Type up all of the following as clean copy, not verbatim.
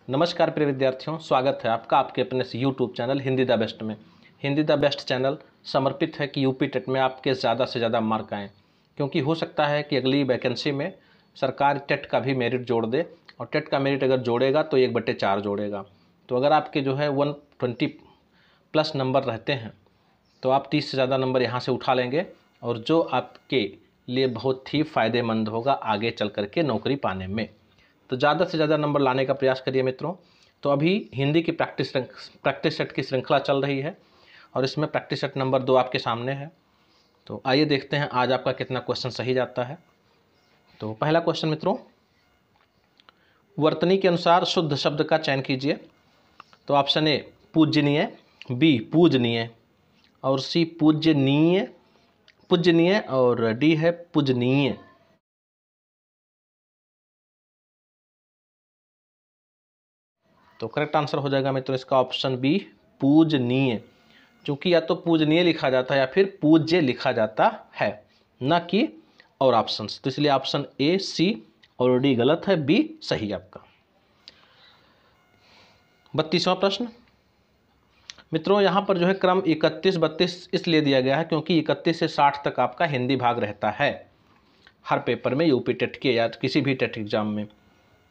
नमस्कार प्रिय विद्यार्थियों, स्वागत है आपका आपके अपने YouTube channel Hindi the best में। हिंदी द बेस्ट चैनल समर्पित है कि यूपी टेट में आपके ज़्यादा से ज़्यादा मार्क आएँ, क्योंकि हो सकता है कि अगली वैकेंसी में सरकार टेट का भी मेरिट जोड़ दे, और टेट का मेरिट अगर जोड़ेगा तो 1/4 जोड़ेगा। तो अगर आपके जो है 120 प्लस नंबर रहते हैं तो आप 30 से ज़्यादा नंबर यहाँ से उठा लेंगे, और जो आपके लिए बहुत ही फ़ायदेमंद होगा आगे चल करके नौकरी पाने में। तो ज़्यादा से ज़्यादा नंबर लाने का प्रयास करिए मित्रों। तो अभी हिंदी की प्रैक्टिस सेट की श्रृंखला चल रही है, और इसमें प्रैक्टिस सेट नंबर 2 आपके सामने है। तो आइए देखते हैं आज आपका कितना क्वेश्चन सही जाता है। तो पहला क्वेश्चन मित्रों, वर्तनी के अनुसार शुद्ध शब्द का चयन कीजिए। तो ऑप्शन ए पूजनीय, बी पूजनीय, और सी पूजनीय और डी है पूजनीय। तो करेक्ट आंसर हो जाएगा मित्रों इसका ऑप्शन बी पूजनीय, क्योंकि या तो पूजनीय लिखा जाता है या फिर पूज्य लिखा जाता है, ना कि और ऑप्शंस। तो इसलिए ऑप्शन ए, सी और डी गलत है, बी सही आपका। 32वां प्रश्न मित्रों, यहाँ पर जो है क्रम 31-32 इसलिए दिया गया है क्योंकि 31 से 60 तक आपका हिंदी भाग रहता है हर पेपर में, यूपी टेट के या किसी भी टेट एग्जाम में।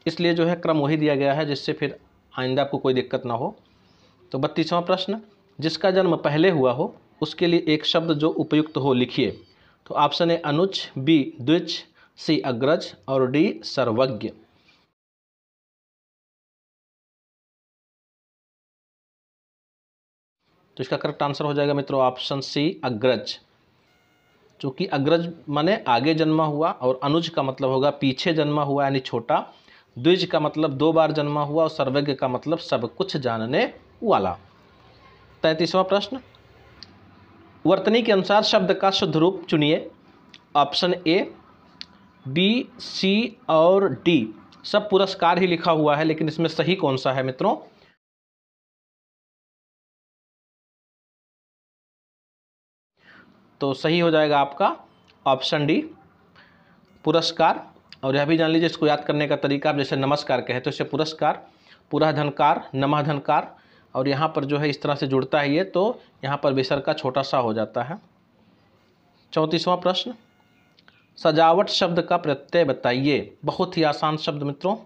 इसलिए जो है क्रम वही दिया गया है, जिससे फिर आइंदा आपको कोई दिक्कत ना हो। तो 32वां प्रश्न, जिसका जन्म पहले हुआ हो उसके लिए एक शब्द जो उपयुक्त हो लिखिए। तो ऑप्शन ए अनुज, बी द्विज, सी अग्रज और डी सर्वज्ञ। तो इसका करेक्ट आंसर हो जाएगा मित्रों ऑप्शन सी अग्रज, क्योंकि अग्रज माने आगे जन्मा हुआ, और अनुज का मतलब होगा पीछे जन्मा हुआ यानी छोटा, द्विज का मतलब 2 बार जन्मा हुआ, और सर्वज्ञ का मतलब सब कुछ जानने वाला। 33वां प्रश्न, वर्तनी के अनुसार शब्द का शुद्ध रूप चुनिए। ऑप्शन ए, बी, सी और डी सब पुरस्कार ही लिखा हुआ है, लेकिन इसमें सही कौन सा है मित्रों? तो सही हो जाएगा आपका ऑप्शन डी पुरस्कार। और यह भी जान लीजिए, इसको याद करने का तरीका, आप जैसे नमस्कार कहे तो इसे पुरस्कार, पुराधनकार, नमाधनकार, और यहाँ पर जो है इस तरह से जुड़ता है ये, तो यहाँ पर विसर्ग का छोटा सा हो जाता है। 34वां प्रश्न, सजावट शब्द का प्रत्यय बताइए। बहुत ही आसान शब्द मित्रों,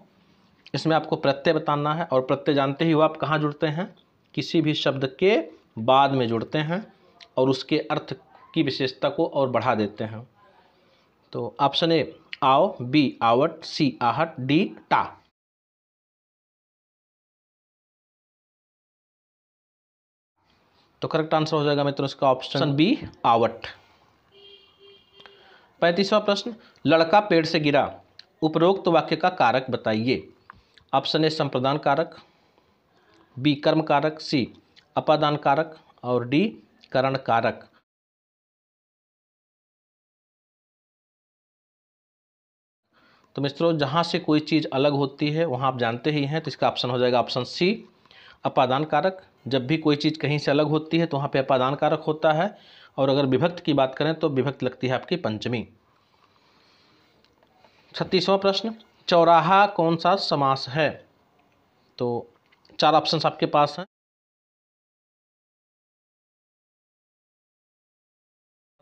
इसमें आपको प्रत्यय बताना है, और प्रत्यय जानते ही हो आप कहाँ जुड़ते हैं, किसी भी शब्द के बाद में जुड़ते हैं और उसके अर्थ की विशेषता को और बढ़ा देते हैं। तो ऑप्शन ए आओ, बी आवट, सी आहट, डी टा। तो करेक्ट आंसर हो जाएगा मित्रों इसका ऑप्शन बी आवट। 35वां प्रश्न, लड़का पेड़ से गिरा, उपरोक्त वाक्य का कारक बताइए। ऑप्शन ए संप्रदान कारक, बी कर्म कारक, सी अपादान कारक और डी करण कारक। तो मित्रों जहाँ से कोई चीज़ अलग होती है वहाँ आप जानते ही हैं, तो इसका ऑप्शन हो जाएगा ऑप्शन सी अपादान कारक। जब भी कोई चीज़ कहीं से अलग होती है तो वहाँ पे अपादान कारक होता है, और अगर विभक्त की बात करें तो विभक्त लगती है आपकी पंचमी। 36वां प्रश्न, चौराहा कौन सा समास है? तो 4 ऑप्शंस आपके पास हैं।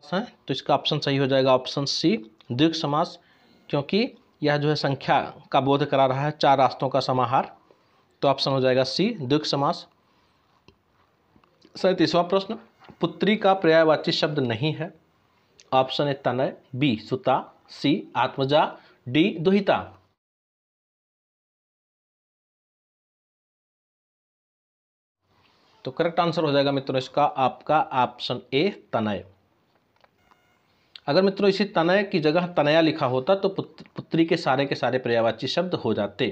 तो इसका ऑप्शन सही हो जाएगा ऑप्शन सी द्विग समास, क्योंकि यह जो है संख्या का बोध करा रहा है, 4 रास्तों का समाहार। तो ऑप्शन हो जाएगा सी द्विग समास। 37वां प्रश्न, पुत्री का पर्यायवाची शब्द नहीं है। ऑप्शन ए तनय, बी सुता, सी आत्मजा, डी दुहिता। तो करेक्ट आंसर हो जाएगा मित्रों इसका आपका ऑप्शन ए तनय। अगर मित्रों इसी तनय की जगह तनया लिखा होता तो पुत्री के सारे पर्यायवाची शब्द हो जाते।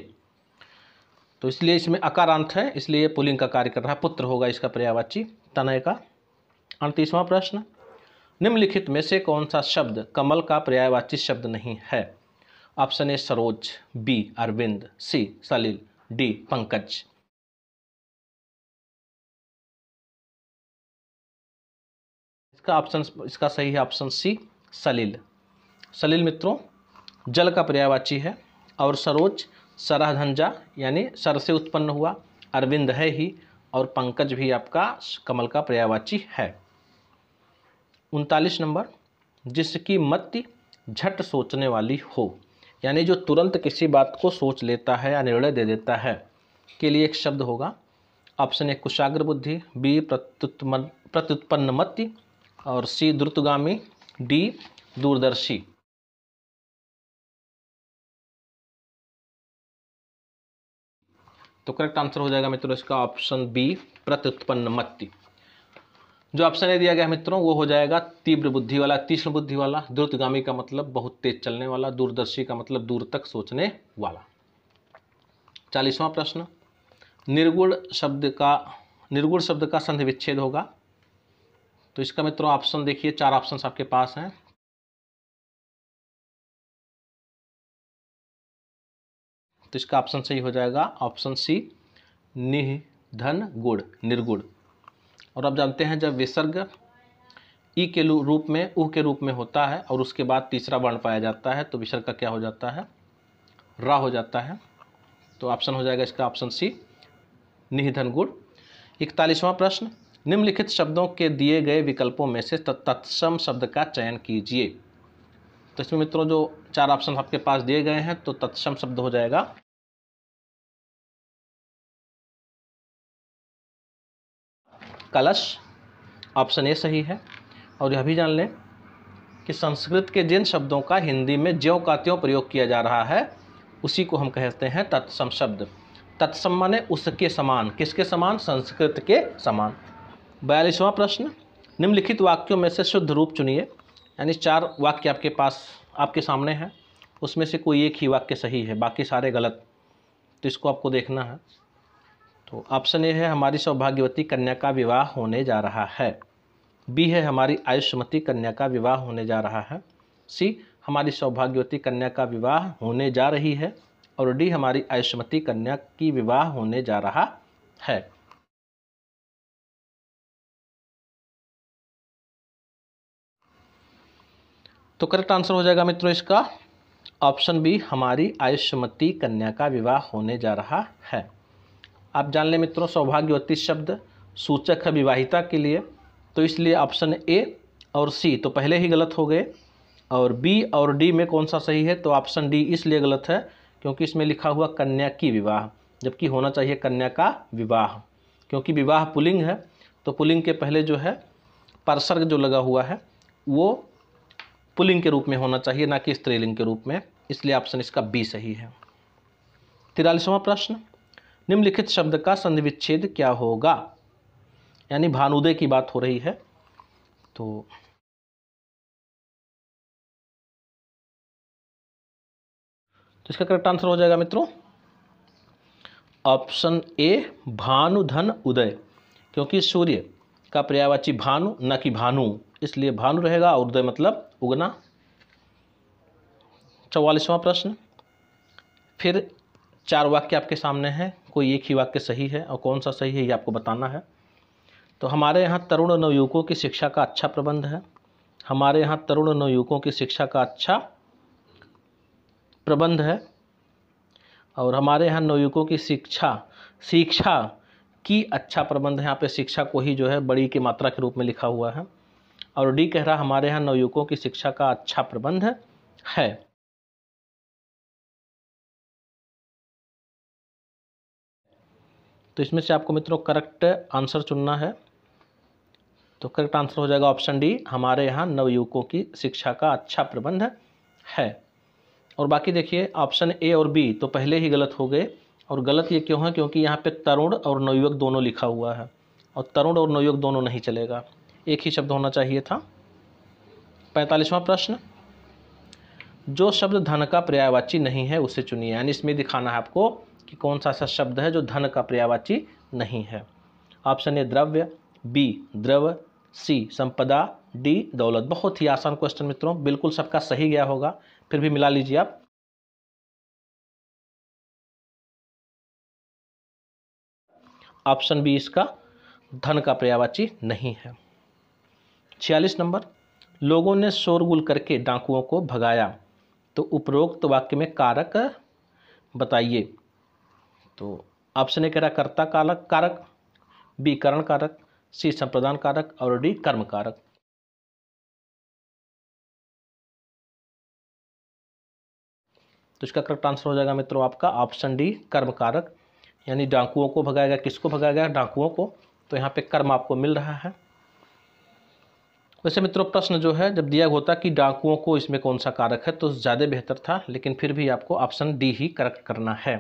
तो इसलिए इसमें अकारांत है, इसलिए पुल्लिंग का कार्य कर रहा है, पुत्र होगा इसका पर्यायवाची तनय का। 38वां प्रश्न, निम्नलिखित में से कौन सा शब्द कमल का पर्यायवाची शब्द नहीं है? ऑप्शन ए सरोज, बी अरविंद, सी सलिल, डी पंकज। इसका सही है ऑप्शन सी सलिल। सलिल मित्रों जल का पर्यायवाची है, और सरोज सरहधंजा यानी सर से उत्पन्न हुआ, अरविंद है ही, और पंकज भी आपका कमल का पर्यायवाची है। 39 नंबर, जिसकी मति झट सोचने वाली हो, यानी जो तुरंत किसी बात को सोच लेता है या निर्णय दे देता है, के लिए एक शब्द होगा। ऑप्शन ए कुशाग्र बुद्धि, बी प्रत्युत्पन्न मति, और सी द्रुतगामी, डी दूरदर्शी। तो करेक्ट आंसर हो जाएगा मित्रों इसका ऑप्शन बी प्रत्युत्पन्न मति। जो ऑप्शन ए दिया गया मित्रों वो हो जाएगा तीव्र बुद्धि वाला, तीक्ष्ण बुद्धि वाला, द्रुतगामी का मतलब बहुत तेज चलने वाला, दूरदर्शी का मतलब दूर तक सोचने वाला। 40वां प्रश्न, निर्गुण शब्द का संधि विच्छेद होगा। तो इसका मित्रों ऑप्शन देखिए, 4 ऑप्शन आपके पास हैं। तो इसका ऑप्शन सही हो जाएगा ऑप्शन सी निधन गुण, निर्गुण। और अब जानते हैं जब विसर्ग ई के रूप में, ऊ के रूप में होता है और उसके बाद तीसरा वर्ण पाया जाता है तो विसर्ग का क्या हो जाता है, रा हो जाता है। तो ऑप्शन हो जाएगा इसका ऑप्शन सी निधन गुण। 41वां प्रश्न, निम्नलिखित शब्दों के दिए गए विकल्पों में से तत्सम शब्द का चयन कीजिए। तो इसमें मित्रों जो 4 ऑप्शन आपके पास दिए गए हैं तो तत्सम शब्द हो जाएगा कलश, ऑप्शन ए सही है। और यह भी जान लें कि संस्कृत के जिन शब्दों का हिंदी में ज्यों का त्यों प्रयोग किया जा रहा है उसी को हम कहते हैं तत्सम शब्द। तत्सम माने उसके समान, किसके समान, संस्कृत के समान। 42वां प्रश्न, निम्नलिखित वाक्यों में से शुद्ध रूप चुनिए, यानी 4 वाक्य आपके पास आपके सामने हैं, उसमें से कोई एक ही वाक्य सही है, बाकी सारे गलत। तो इसको आपको देखना है। तो ऑप्शन ए है हमारी सौभाग्यवती कन्या का विवाह होने जा रहा है, बी है हमारी आयुष्मती कन्या का विवाह होने जा रहा है, सी हमारी सौभाग्यवती कन्या का विवाह होने जा रही है, और डी हमारी आयुष्मती कन्या की विवाह होने जा रहा है। तो करेक्ट आंसर हो जाएगा मित्रों इसका ऑप्शन बी हमारी आयुष्मती कन्या का विवाह होने जा रहा है। आप जान लें मित्रों सौभाग्यवती शब्द सूचक है विवाहिता के लिए, तो इसलिए ऑप्शन ए और सी तो पहले ही गलत हो गए, और बी और डी में कौन सा सही है, तो ऑप्शन डी इसलिए गलत है क्योंकि इसमें लिखा हुआ कन्या की विवाह, जबकि होना चाहिए कन्या का विवाह, क्योंकि विवाह पुल्लिंग है तो पुल्लिंग के पहले जो है परसर्ग जो लगा हुआ है वो पुल्लिंग के रूप में होना चाहिए, ना कि स्त्रीलिंग के रूप में, इसलिए ऑप्शन इसका बी सही है। 43वां प्रश्न, निम्नलिखित शब्द का संधि विच्छेद क्या होगा, यानी भानुदय की बात हो रही है। तो इसका करेक्ट आंसर हो जाएगा मित्रों ऑप्शन ए भानुधन उदय, क्योंकि सूर्य का पर्यायवाची भानु न कि भानु, इसलिए भानु रहेगा और उदय मतलब उगना। 44वां प्रश्न, फिर 4 वाक्य आपके सामने हैं, कोई एक ही वाक्य सही है और कौन सा सही है ये आपको बताना है। तो हमारे यहाँ तरुण नवयुवकों की शिक्षा का अच्छा प्रबंध है, हमारे यहाँ तरुण नवयुवकों की शिक्षा का अच्छा प्रबंध है, और हमारे यहाँ नवयुवकों की शिक्षा की अच्छा प्रबंध है। यहाँ पे शिक्षा को ही जो है बड़ी की मात्रा के रूप में लिखा हुआ है, और डी कह रहा हमारे यहाँ नवयुवकों की शिक्षा का अच्छा प्रबंध है। तो इसमें से आपको मित्रों करेक्ट आंसर चुनना है। तो करेक्ट आंसर हो जाएगा ऑप्शन डी हमारे यहाँ नवयुवकों की शिक्षा का अच्छा प्रबंध है। और बाकी देखिए ऑप्शन ए और बी तो पहले ही गलत हो गए, और गलत ये क्यों है क्योंकि यहाँ पे तरुण और नवयुवक दोनों लिखा हुआ है, और तरुण और नवयुवक दोनों नहीं चलेगा, एक ही शब्द होना चाहिए था। 45वां प्रश्न, जो शब्द धन का पर्यायवाची नहीं है उसे चुनिए, यानी इसमें दिखाना है आपको कि कौन सा ऐसा शब्द है जो धन का पर्यायवाची नहीं है। ऑप्शन ए द्रव्य, बी द्रव, सी संपदा, डी दौलत। बहुत ही आसान क्वेश्चन मित्रों, बिल्कुल सबका सही गया होगा, फिर भी मिला लीजिए आप। ऑप्शन बी इसका धन का पर्यायवाची नहीं है। 46 नंबर, लोगों ने शोरगुल करके डाकुओं को भगाया, तो उपरोक्त वाक्य में कारक बताइए। तो ऑप्शन ए कह रहा कर्ता कारक कारक, बी करण कारक, सी संप्रदान कारक और डी कर्म कारक। तो इसका करेक्ट आंसर हो जाएगा मित्रों आपका ऑप्शन डी कर्म कारक, यानी डाकुओं को भगाएगा। किसको भगाएगा? डाकुओं को। तो यहाँ पे कर्म आपको मिल रहा है। वैसे मित्रों प्रश्न जो है जब दिया होता कि डाकुओं को इसमें कौन सा कारक है तो ज़्यादा बेहतर था, लेकिन फिर भी आपको ऑप्शन डी ही करेक्ट करना है।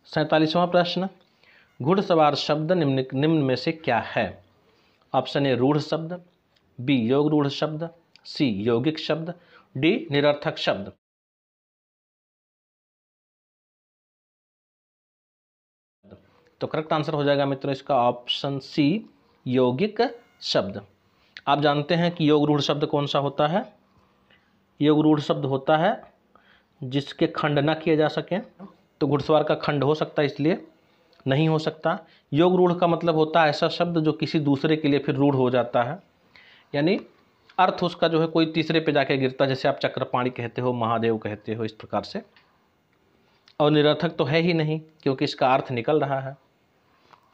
47वां प्रश्न, घुड़सवार शब्द निम्न में से क्या है? ऑप्शन ए रूढ़ शब्द, बी योग रूढ़ शब्द, सी यौगिक शब्द, डी निरर्थक शब्द। तो करेक्ट आंसर हो जाएगा मित्रों इसका ऑप्शन सी यौगिक शब्द। आप जानते हैं कि योग रूढ़ शब्द कौन सा होता है? योग रूढ़ शब्द होता है जिसके खंड ना किए जा सकें। तो घुड़सवार का खंड हो सकता है, इसलिए नहीं हो सकता। योग रूढ़ का मतलब होता है ऐसा शब्द जो किसी दूसरे के लिए फिर रूढ़ हो जाता है, यानी अर्थ उसका जो है कोई तीसरे पे जाके गिरता है, जैसे आप चक्रपाणी कहते हो, महादेव कहते हो, इस प्रकार से। और निरर्थक तो है ही नहीं क्योंकि इसका अर्थ निकल रहा है।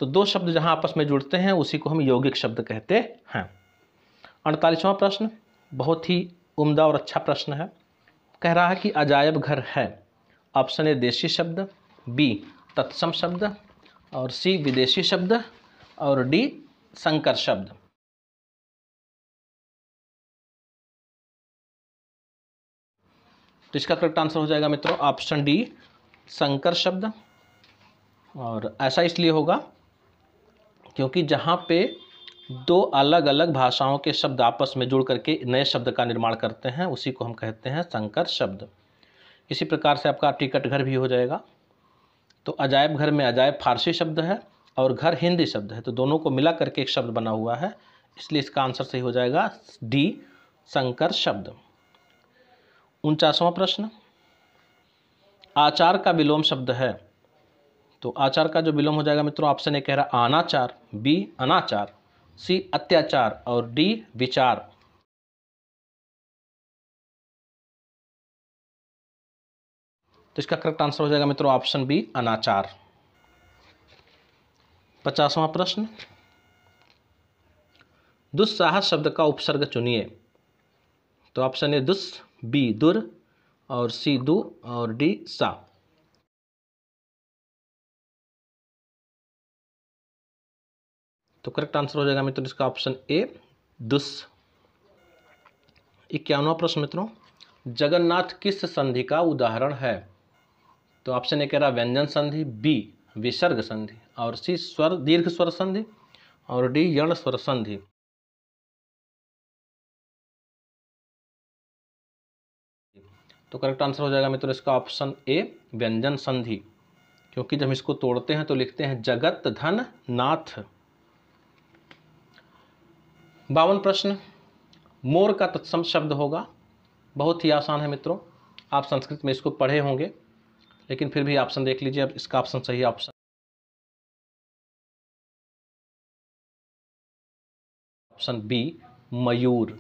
तो दो शब्द जहां आपस में जुड़ते हैं उसी को हम यौगिक शब्द कहते हैं। 48वां प्रश्न बहुत ही उम्दा और अच्छा प्रश्न है। कह रहा है कि अजायब घर है। ऑप्शन ए देशी शब्द, बी तत्सम शब्द और सी विदेशी शब्द और डी संकर शब्द। तो इसका करेक्ट आंसर हो जाएगा मित्रों ऑप्शन डी संकर शब्द। और ऐसा इसलिए होगा क्योंकि जहाँ पे दो अलग अलग भाषाओं के शब्द आपस में जुड़ करके नए शब्द का निर्माण करते हैं उसी को हम कहते हैं संकर शब्द। इसी प्रकार से आपका टिकट घर भी हो जाएगा। तो अजायब घर में अजायब फारसी शब्द है और घर हिंदी शब्द है, तो दोनों को मिला करके एक शब्द बना हुआ है, इसलिए इसका आंसर सही हो जाएगा डी संकर शब्द। 49वां प्रश्न, आचार का विलोम शब्द है। तो आचार का जो विलोम हो जाएगा मित्रों ऑप्शन ए कह रहा अनाचार, बी अनाचार, सी अत्याचार और डी विचार। तो इसका करेक्ट आंसर हो जाएगा मित्रों ऑप्शन बी अनाचार। 50वां प्रश्न, दुस्साहस शब्द का उपसर्ग चुनिए। तो ऑप्शन ए दुस, बी दुर और सी दु और डी सा। तो करेक्ट आंसर हो जाएगा मित्रों इसका ऑप्शन ए दुस। 51वां प्रश्न मित्रों, जगन्नाथ किस संधि का उदाहरण है? तो ऑप्शन ए कह रहा व्यंजन संधि, बी विसर्ग संधि और सी स्वर दीर्घ स्वर संधि और डी यण स्वर संधि। तो करेक्ट आंसर हो जाएगा मित्रों इसका ऑप्शन ए व्यंजन संधि, क्योंकि जब इसको तोड़ते हैं तो लिखते हैं जगत धन नाथ। 52 प्रश्न, मोर का तत्सम शब्द होगा। बहुत ही आसान है मित्रों, आप संस्कृत में इसको पढ़े होंगे, लेकिन फिर भी ऑप्शन देख लीजिए। अब इसका ऑप्शन सही ऑप्शन ऑप्शन बी मयूर।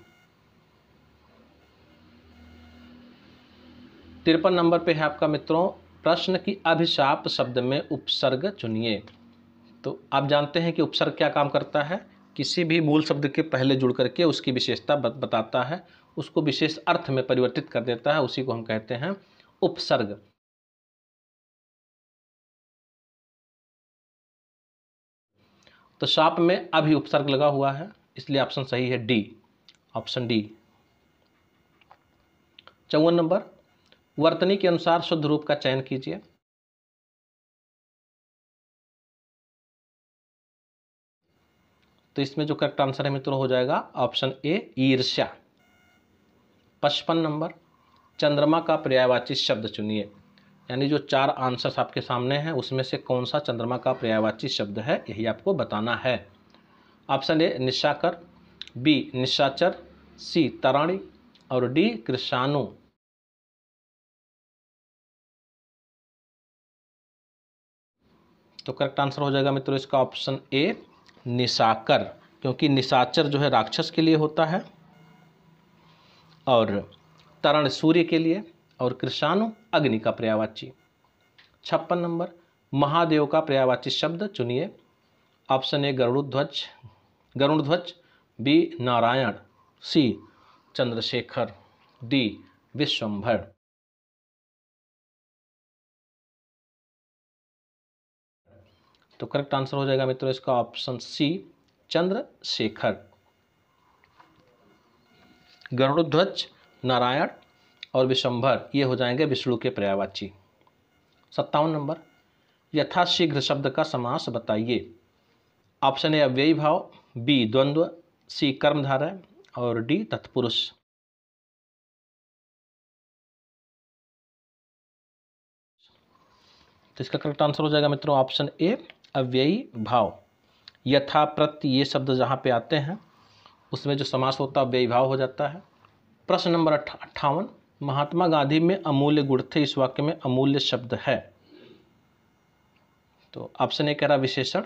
53 नंबर पे है आपका मित्रों प्रश्न की अभिशाप शब्द में उपसर्ग चुनिए। तो आप जानते हैं कि उपसर्ग क्या काम करता है, किसी भी मूल शब्द के पहले जुड़ करके उसकी विशेषता बताता है, उसको विशेष अर्थ में परिवर्तित कर देता है, उसी को हम कहते हैं उपसर्ग। तो शाप में अभी उपसर्ग लगा हुआ है, इसलिए ऑप्शन सही है डी, ऑप्शन डी। 54 नंबर, वर्तनी के अनुसार शुद्ध रूप का चयन कीजिए। तो इसमें जो करेक्ट आंसर है मित्रों हो जाएगा ऑप्शन ए ईर्ष्या। 55 नंबर, चंद्रमा का पर्यायवाची शब्द चुनिए। यानी जो 4 आंसर्स आपके सामने हैं उसमें से कौन सा चंद्रमा का पर्यायवाची शब्द है, यही आपको बताना है। ऑप्शन ए निशाकर, बी निशाचर, सी तराणी और डी कृषाणु। तो करेक्ट आंसर हो जाएगा मित्रों इसका ऑप्शन ए निशाकर, क्योंकि निशाचर जो है राक्षस के लिए होता है और तरण सूर्य के लिए और कृषाणु अग्नि का पर्यायवाची। 56 नंबर, महादेव का पर्यायवाची शब्द चुनिए। Option A Garudadhwaj, B Narayan, C Chandrashekhar, D Vishwambhar. तो करेक्ट आंसर हो जाएगा मित्रों इसका ऑप्शन सी चंद्रशेखर। गरुड़ध्वज, नारायण और विश्वंभर ये हो जाएंगे विष्णु के पर्यायवाची। 57 नंबर, यथाशीघ्र शब्द का समास बताइए। ऑप्शन ए अव्ययी भाव, बी द्वंद्व, सी कर्मधारय और डी तत्पुरुष। तो इसका करेक्ट आंसर हो जाएगा मित्रों ऑप्शन ए अव्ययी भाव। यथा प्रति ये शब्द जहाँ पे आते हैं उसमें जो समास होता है अव्ययी भाव हो जाता है। प्रश्न नंबर 58, महात्मा गांधी में अमूल्य गुण थे, इस वाक्य में अमूल्य शब्द है। तो ऑप्शन ए कह रहा विशेषण,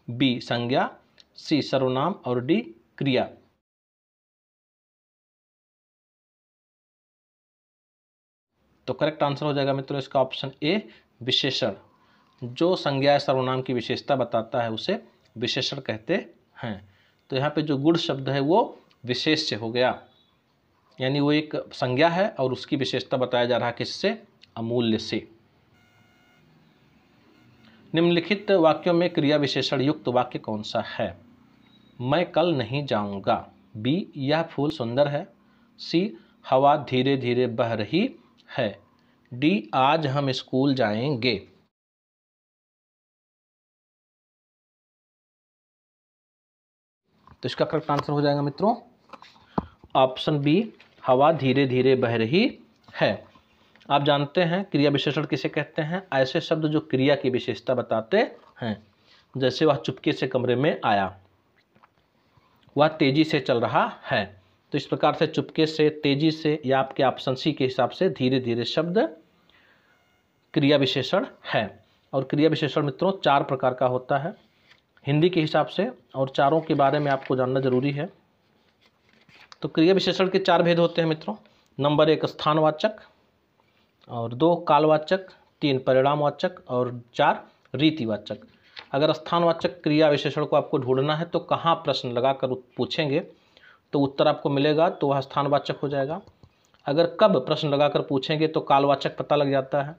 बी संज्ञा, सी सर्वनाम और डी क्रिया। तो करेक्ट आंसर हो जाएगा मित्रों इसका ऑप्शन ए विशेषण। जो संज्ञा या सर्वनाम की विशेषता बताता है उसे विशेषण कहते हैं। तो यहाँ पे जो गुण शब्द है वो विशेष से हो गया, यानी वो एक संज्ञा है और उसकी विशेषता बताया जा रहा है किससे, अमूल्य से। निम्नलिखित वाक्यों में क्रिया विशेषण युक्त वाक्य कौन सा है। मैं कल नहीं जाऊंगा, बी यह फूल सुंदर है, सी हवा धीरे धीरे बह रही है, डी आज हम स्कूल जाएंगे। तो इसका करेक्ट आंसर हो जाएगा मित्रों ऑप्शन बी हवा धीरे धीरे बह रही है। आप जानते हैं क्रिया विशेषण किसे कहते हैं, ऐसे शब्द जो क्रिया की विशेषता बताते हैं। जैसे वह चुपके से कमरे में आया, वह तेजी से चल रहा है। तो इस प्रकार से चुपके से, तेजी से या आपके ऑप्शन सी के हिसाब से धीरे धीरे शब्द क्रिया विशेषण है। और क्रिया विशेषण मित्रों 4 प्रकार का होता है हिंदी के हिसाब से, और चारों के बारे में आपको जानना जरूरी है। तो क्रिया विशेषण के 4 भेद होते हैं मित्रों। नंबर 1 स्थानवाचक, और 2 कालवाचक, 3 परिणामवाचक और 4 रीतिवाचक। अगर स्थानवाचक क्रिया विशेषण को आपको ढूंढना है तो कहाँ प्रश्न लगाकर पूछेंगे तो उत्तर आपको मिलेगा, तो वह स्थानवाचक हो जाएगा। अगर कब प्रश्न लगाकर पूछेंगे तो कालवाचक पता लग जाता है,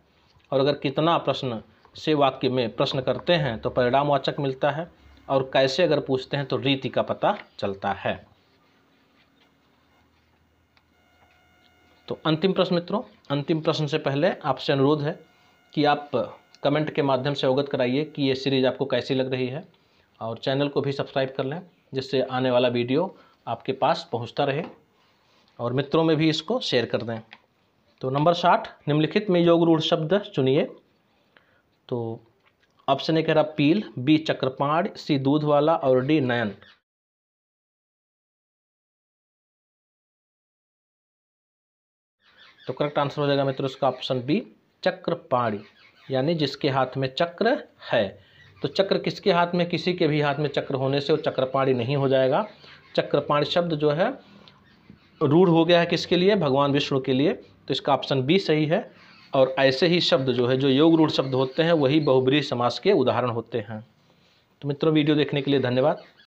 और अगर कितना प्रश्न से वाक्य में प्रश्न करते हैं तो परिणामवाचक मिलता है, और कैसे अगर पूछते हैं तो रीति का पता चलता है। तो अंतिम प्रश्न मित्रों, अंतिम प्रश्न से पहले आपसे अनुरोध है कि आप कमेंट के माध्यम से अवगत कराइए कि ये सीरीज़ आपको कैसी लग रही है, और चैनल को भी सब्सक्राइब कर लें जिससे आने वाला वीडियो आपके पास पहुंचता रहे, और मित्रों में भी इसको शेयर कर दें। तो नंबर 60, निम्नलिखित में योग रूढ़ शब्द चुनिए। तो ऑप्शन ए कह रहा पील, बी चक्रपाण, सी दूध वाला और डी नयन। तो करेक्ट आंसर हो जाएगा मित्रों इसका ऑप्शन बी चक्रपाणी, यानी जिसके हाथ में चक्र है। तो चक्र किसके हाथ में, किसी के भी हाथ में चक्र होने से वो चक्रपाणी नहीं हो जाएगा। चक्रपाणी शब्द जो है रूढ़ हो गया है किसके लिए, भगवान विष्णु के लिए। तो इसका ऑप्शन बी सही है। और ऐसे ही शब्द जो है, जो योग रूढ़ शब्द होते हैं, वही बहुब्रीहि समास के उदाहरण होते हैं। तो मित्रों वीडियो देखने के लिए धन्यवाद।